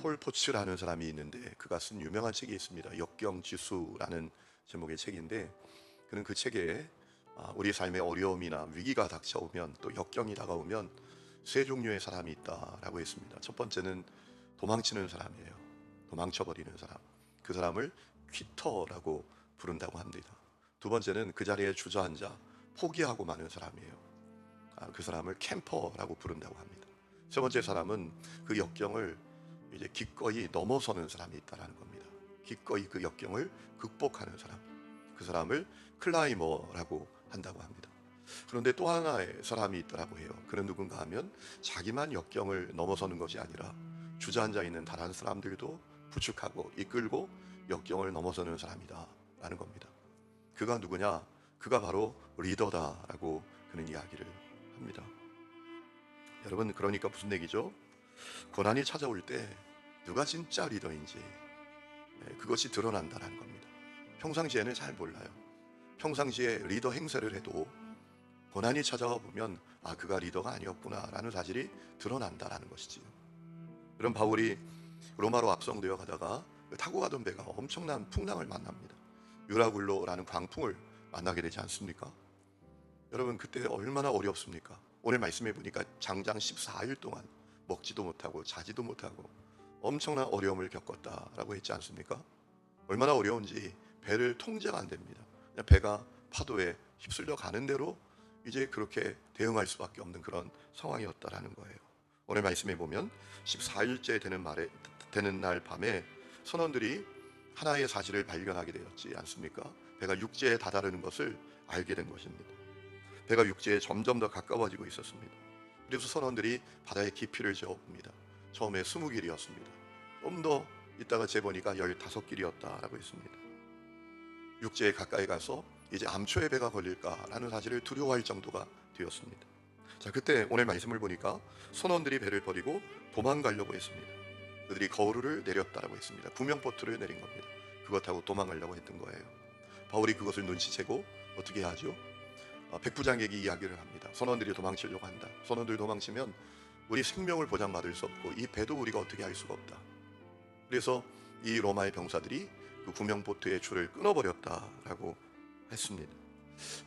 폴 포츠라는 사람이 있는데 그가 쓴 유명한 책이 있습니다. 역경지수라는 제목의 책인데, 그는 그 책에 우리 삶의 어려움이나 위기가 닥쳐오면, 또 역경이 다가오면 세 종류의 사람이 있다라고 했습니다. 첫 번째는 도망치는 사람이에요. 도망쳐버리는 사람. 그 사람을 퀴터라고 부른다고 합니다. 두 번째는 그 자리에 주저앉아 포기하고 마는 사람이에요. 그 사람을 캠퍼라고 부른다고 합니다. 세 번째 사람은 그 역경을 이제 기꺼이 넘어서는 사람이 있다라는 겁니다. 기꺼이 그 역경을 극복하는 사람. 그 사람을 클라이머라고 한다고 합니다. 그런데 또 하나의 사람이 있더라고 해요. 그는 누군가 하면 자기만 역경을 넘어서는 것이 아니라 주저앉아 있는 다른 사람들도 부축하고 이끌고 역경을 넘어서는 사람이다 라는 겁니다. 그가 누구냐? 그가 바로 리더다라고 그는 이야기를 합니다. 여러분, 그러니까 무슨 얘기죠? 고난이 찾아올 때 누가 진짜 리더인지 그것이 드러난다는 겁니다. 평상시에는 잘 몰라요. 평상시에 리더 행세를 해도 고난이 찾아와 보면 그가 리더가 아니었구나 라는 사실이 드러난다는 것이지요. 그럼 바울이 로마로 압송되어 가다가 타고 가던 배가 엄청난 풍랑을 만납니다. 유라굴로라는 광풍을 만나게 되지 않습니까? 여러분, 그때 얼마나 어렵습니까? 오늘 말씀해 보니까 장장 14일 동안 먹지도 못하고 자지도 못하고 엄청난 어려움을 겪었다라고 했지 않습니까? 얼마나 어려운지 배를 통제가 안 됩니다. 그냥 배가 파도에 휩쓸려 가는 대로 이제 그렇게 대응할 수밖에 없는 그런 상황이었다라는 거예요. 오늘 말씀해 보면 14일째 되는 날 밤에 선원들이 하나의 사실을 발견하게 되었지 않습니까? 배가 육지에 다다르는 것을 알게 된 것입니다. 배가 육지에 점점 더 가까워지고 있었습니다. 그래서 선원들이 바다의 깊이를 재어봅니다. 처음에 20길이었습니다. 좀 더 있다가 재보니까 15길이었다라고 했습니다. 육지에 가까이 가서 이제 암초의 배가 걸릴까라는 사실을 두려워할 정도가 되었습니다. 자, 그때 오늘 말씀을 보니까 선원들이 배를 버리고 도망가려고 했습니다. 그들이 거울을 내렸다라고 했습니다. 구명보트를 내린 겁니다. 그것 타고 도망가려고 했던 거예요. 바울이 그것을 눈치채고 어떻게 하죠? 백부장에게 이야기를 합니다. 선원들이 도망치려고 한다. 선원들 도망치면 우리 생명을 보장받을 수 없고 이 배도 우리가 어떻게 할 수가 없다. 그래서 이 로마의 병사들이 그 구명보트의 줄을 끊어버렸다라고 했습니다.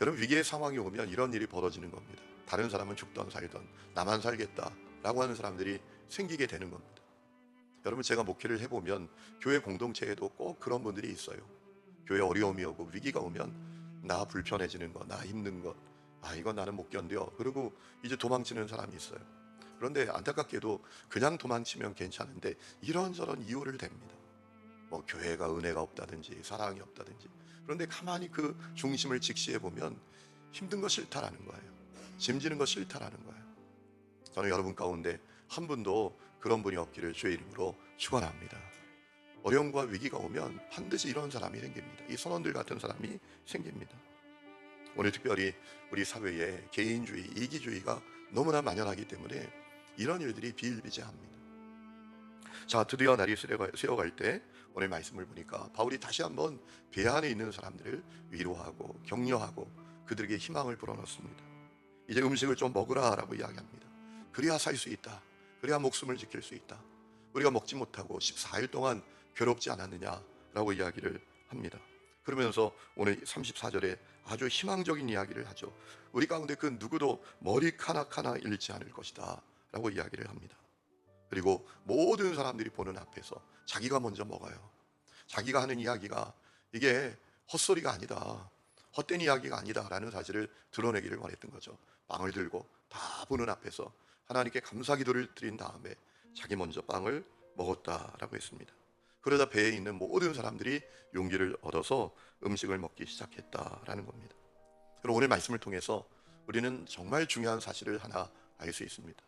여러분, 위기의 상황이 오면 이런 일이 벌어지는 겁니다. 다른 사람은 죽던 살던 나만 살겠다라고 하는 사람들이 생기게 되는 겁니다. 여러분, 제가 목회를 해보면 교회 공동체에도 꼭 그런 분들이 있어요. 교회 어려움이 오고 위기가 오면 나 불편해지는 거, 나 힘든 것, 이건 나는 못 견뎌. 그리고 이제 도망치는 사람이 있어요. 그런데 안타깝게도 그냥 도망치면 괜찮은데 이런저런 이유를 댑니다. 뭐 교회가 은혜가 없다든지 사랑이 없다든지. 그런데 가만히 그 중심을 직시해 보면 힘든 거 싫다라는 거예요. 짐지는 거 싫다라는 거예요. 저는 여러분 가운데 한 분도 그런 분이 없기를 주의 이름으로 축원합니다. 어려움과 위기가 오면 반드시 이런 사람이 생깁니다. 이 선원들 같은 사람이 생깁니다. 오늘 특별히 우리 사회에 개인주의, 이기주의가 너무나 만연하기 때문에 이런 일들이 비일비재합니다. 자, 드디어 날이 새어갈 때 오늘 말씀을 보니까 바울이 다시 한번 배 안에 있는 사람들을 위로하고 격려하고 그들에게 희망을 불어넣습니다. 이제 음식을 좀 먹으라라고 이야기합니다. 그래야 살 수 있다. 그래야 목숨을 지킬 수 있다. 우리가 먹지 못하고 14일 동안 괴롭지 않았느냐라고 이야기를 합니다. 그러면서 오늘 34절에 아주 희망적인 이야기를 하죠. 우리 가운데 그 누구도 머리카락 하나 잃지 않을 것이다 라고 이야기를 합니다. 그리고 모든 사람들이 보는 앞에서 자기가 먼저 먹어요. 자기가 하는 이야기가 이게 헛소리가 아니다, 헛된 이야기가 아니다 라는 사실을 드러내기를 원했던 거죠. 빵을 들고 다 보는 앞에서 하나님께 감사 기도를 드린 다음에 자기 먼저 빵을 먹었다라고 했습니다. 그러다 배에 있는 모든 사람들이 용기를 얻어서 음식을 먹기 시작했다라는 겁니다. 그리고 오늘 말씀을 통해서 우리는 정말 중요한 사실을 하나 알 수 있습니다.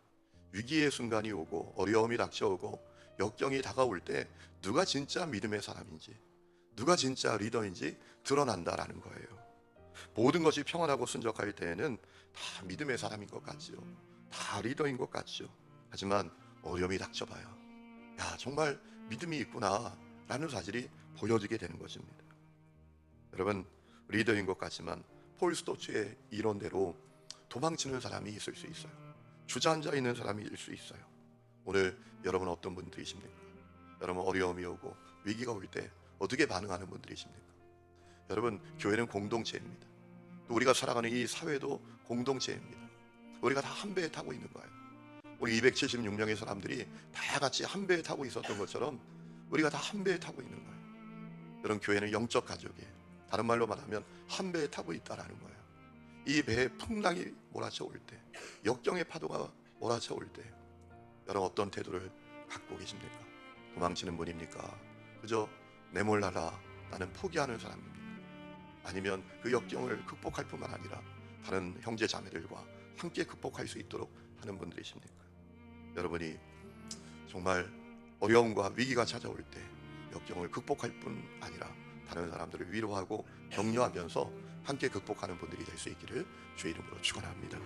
위기의 순간이 오고 어려움이 닥쳐오고 역경이 다가올 때 누가 진짜 믿음의 사람인지, 누가 진짜 리더인지 드러난다라는 거예요. 모든 것이 평안하고 순적할 때에는 다 믿음의 사람인 것 같죠. 다 리더인 것 같죠. 하지만 어려움이 닥쳐봐요. 정말 믿음이 있구나 라는 사실이 보여지게 되는 것입니다. 여러분, 리더인 것 같지만 폴 스토츠의 이론대로 도망치는 사람이 있을 수 있어요. 주저앉아 있는 사람이 있을 수 있어요. 오늘 여러분 어떤 분들이십니까? 여러분, 어려움이 오고 위기가 올 때 어떻게 반응하는 분들이십니까? 여러분, 교회는 공동체입니다. 또 우리가 살아가는 이 사회도 공동체입니다. 우리가 다 한 배에 타고 있는 거예요. 우리 276명의 사람들이 다 같이 한 배에 타고 있었던 것처럼 우리가 다 한 배에 타고 있는 거예요. 여러분, 교회는 영적 가족이에요. 다른 말로 말하면 한 배에 타고 있다라는 거예요. 이 배에 풍랑이 몰아쳐 올 때, 역경의 파도가 몰아쳐 올 때, 여러분 어떤 태도를 갖고 계십니까? 도망치는 분입니까? 그저 내몰라라 나는 포기하는 사람입니까? 아니면 그 역경을 극복할 뿐만 아니라 다른 형제 자매들과 함께 극복할 수 있도록 하는 분들이십니까? 여러분이 정말 어려움과 위기가 찾아올 때 역경을 극복할 뿐 아니라 다른 사람들을 위로하고 격려하면서 함께 극복하는 분들이 될 수 있기를 주의 이름으로 축원합니다.